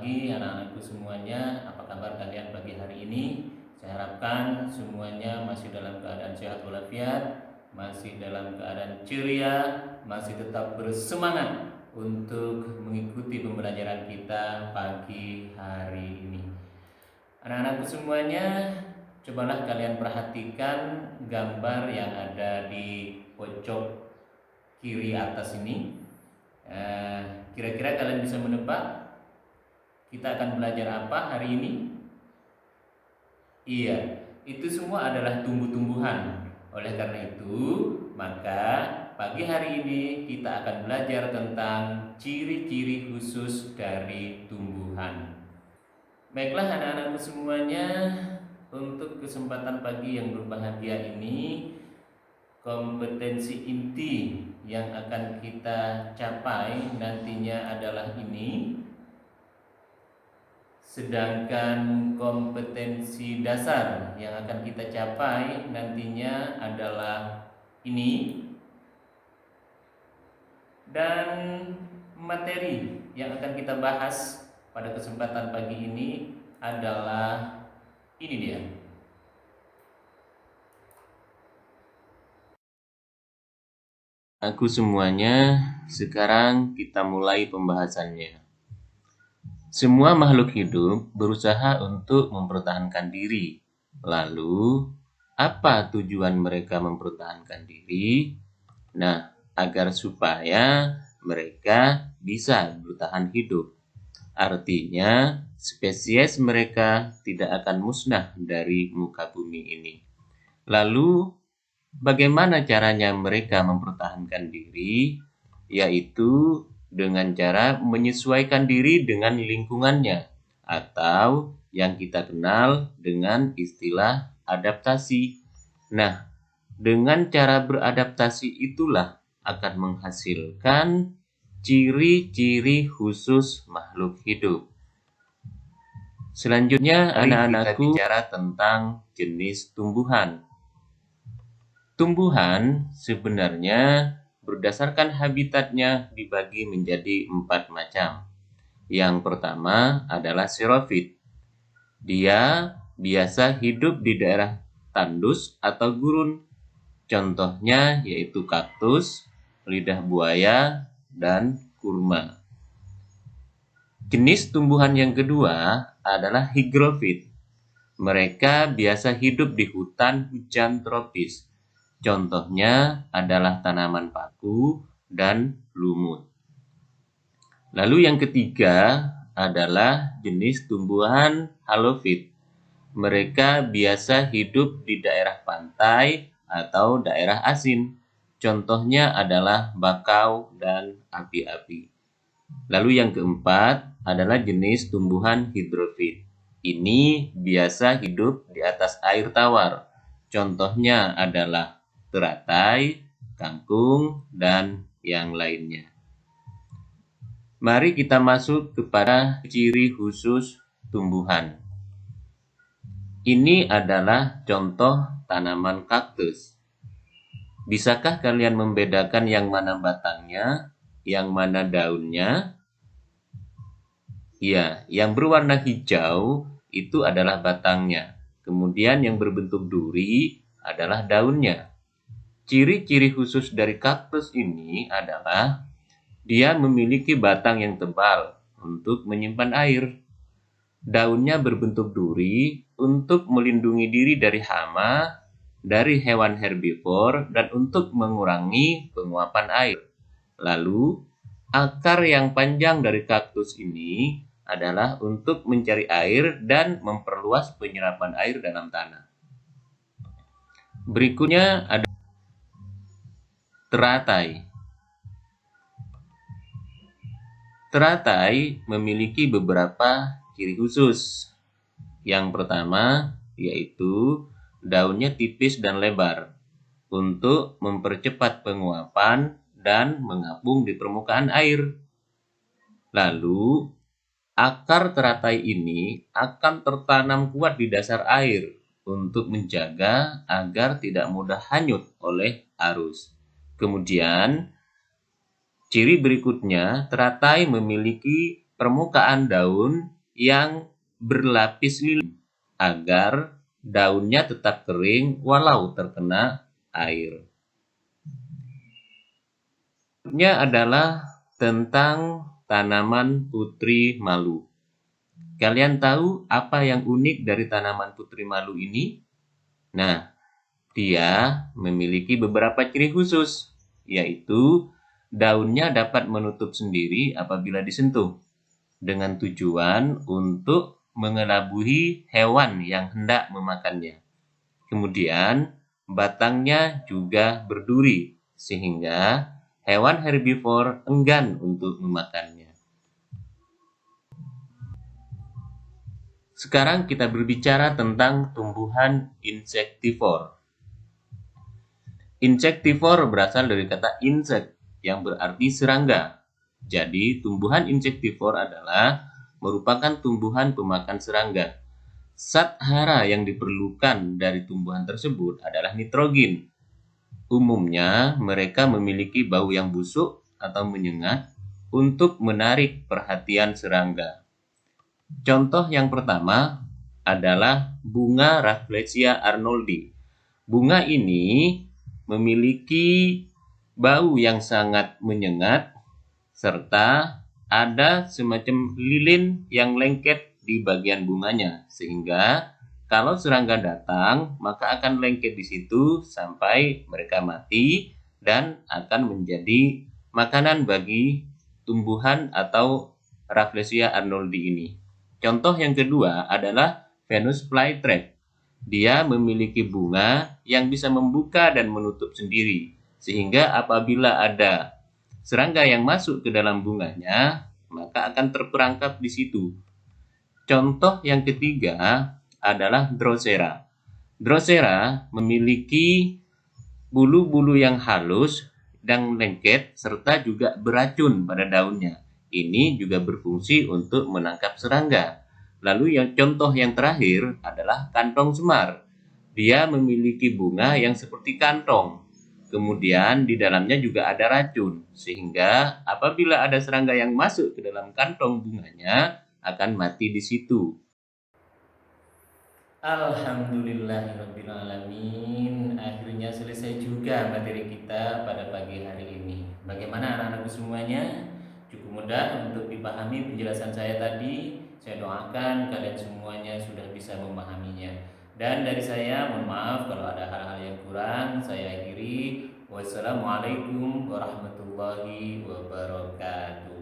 pagi anak-anakku semuanya. Apa kabar kalian pagi hari ini? Saya harapkan semuanya masih dalam keadaan sehat walafiat, masih dalam keadaan ceria, masih tetap bersemangat untuk mengikuti pembelajaran kita pagi hari ini. Anak-anakku semuanya, cobalah kalian perhatikan gambar yang ada di pojok kiri atas ini. Kira-kira kalian bisa menebak kita akan belajar apa hari ini? Iya, itu semua adalah tumbuh-tumbuhan. Oleh karena itu, maka pagi hari ini kita akan belajar tentang ciri-ciri khusus dari tumbuhan. Baiklah anak-anakku semuanya, untuk kesempatan pagi yang berbahagia ini, kompetensi inti yang akan kita capai nantinya adalah ini. Sedangkan kompetensi dasar yang akan kita capai nantinya adalah ini. Dan materi yang akan kita bahas pada kesempatan pagi ini adalah ini dia. Aku semuanya, sekarang kita mulai pembahasannya. Semua makhluk hidup berusaha untuk mempertahankan diri. Lalu, apa tujuan mereka mempertahankan diri? Nah, agar supaya mereka bisa bertahan hidup. Artinya, spesies mereka tidak akan musnah dari muka bumi ini. Lalu, bagaimana caranya mereka mempertahankan diri? Yaitu dengan cara menyesuaikan diri dengan lingkungannya, atau yang kita kenal dengan istilah adaptasi. Nah, dengan cara beradaptasi itulah akan menghasilkan ciri-ciri khusus makhluk hidup. Selanjutnya, anak-anakku, kita bicara tentang jenis tumbuhan. Tumbuhan sebenarnya berdasarkan habitatnya dibagi menjadi 4 macam. Yang pertama adalah xerofit. Dia biasa hidup di daerah tandus atau gurun. Contohnya yaitu kaktus, lidah buaya, dan kurma. Jenis tumbuhan yang kedua adalah hygrofit. Mereka biasa hidup di hutan hujan tropis. Contohnya adalah tanaman paku dan lumut. Lalu yang ketiga adalah jenis tumbuhan halofit. Mereka biasa hidup di daerah pantai atau daerah asin. Contohnya adalah bakau dan api-api. Lalu yang keempat adalah jenis tumbuhan hidrofit. Ini biasa hidup di atas air tawar. Contohnya adalah teratai, kangkung, dan yang lainnya. Mari kita masuk kepada ciri khusus tumbuhan. Ini adalah contoh tanaman kaktus. Bisakah kalian membedakan yang mana batangnya, yang mana daunnya? Ya, yang berwarna hijau itu adalah batangnya. Kemudian yang berbentuk duri adalah daunnya. Ciri-ciri khusus dari kaktus ini adalah dia memiliki batang yang tebal untuk menyimpan air. Daunnya berbentuk duri untuk melindungi diri dari hama, dari hewan herbivor, dan untuk mengurangi penguapan air. Lalu, akar yang panjang dari kaktus ini adalah untuk mencari air dan memperluas penyerapan air dalam tanah. Berikutnya ada teratai. Teratai memiliki beberapa ciri khusus. Yang pertama yaitu daunnya tipis dan lebar untuk mempercepat penguapan dan mengapung di permukaan air. Lalu, akar teratai ini akan tertanam kuat di dasar air untuk menjaga agar tidak mudah hanyut oleh arus. Kemudian, ciri berikutnya, teratai memiliki permukaan daun yang berlapis lilin agar daunnya tetap kering walau terkena air. Berikutnya adalah tentang tanaman putri malu. Kalian tahu apa yang unik dari tanaman putri malu ini? Nah, dia memiliki beberapa ciri khusus, yaitu daunnya dapat menutup sendiri apabila disentuh, dengan tujuan untuk mengelabui hewan yang hendak memakannya. Kemudian, batangnya juga berduri, sehingga hewan herbivor enggan untuk memakannya. Sekarang kita berbicara tentang tumbuhan insektivor. Insektivor berasal dari kata insect yang berarti serangga. Jadi, tumbuhan insektivor adalah merupakan tumbuhan pemakan serangga. Zat hara yang diperlukan dari tumbuhan tersebut adalah nitrogen. Umumnya, mereka memiliki bau yang busuk atau menyengat untuk menarik perhatian serangga. Contoh yang pertama adalah bunga Rafflesia arnoldi. Bunga ini memiliki bau yang sangat menyengat serta ada semacam lilin yang lengket di bagian bunganya, sehingga kalau serangga datang maka akan lengket di situ sampai mereka mati dan akan menjadi makanan bagi tumbuhan atau Rafflesia arnoldi ini. Contoh yang kedua adalah Venus flytrap. Dia memiliki bunga yang bisa membuka dan menutup sendiri, sehingga apabila ada serangga yang masuk ke dalam bunganya, maka akan terperangkap di situ. Contoh yang ketiga adalah Drosera. Drosera memiliki bulu-bulu yang halus dan lengket serta juga beracun pada daunnya. Ini juga berfungsi untuk menangkap serangga. Lalu yang contoh yang terakhir adalah kantong semar. Dia memiliki bunga yang seperti kantong. Kemudian di dalamnya juga ada racun, sehingga apabila ada serangga yang masuk ke dalam kantong bunganya akan mati di situ. Alhamdulillahirrabbilalamin. Akhirnya selesai juga materi kita pada pagi hari ini. Bagaimana anak-anakku semuanya? Cukup mudah untuk dipahami penjelasan saya tadi. Saya doakan kalian semuanya sudah bisa memahaminya. Dan dari saya mohon maaf kalau ada hal-hal yang kurang. Saya akhiri. Wassalamualaikum warahmatullahi wabarakatuh.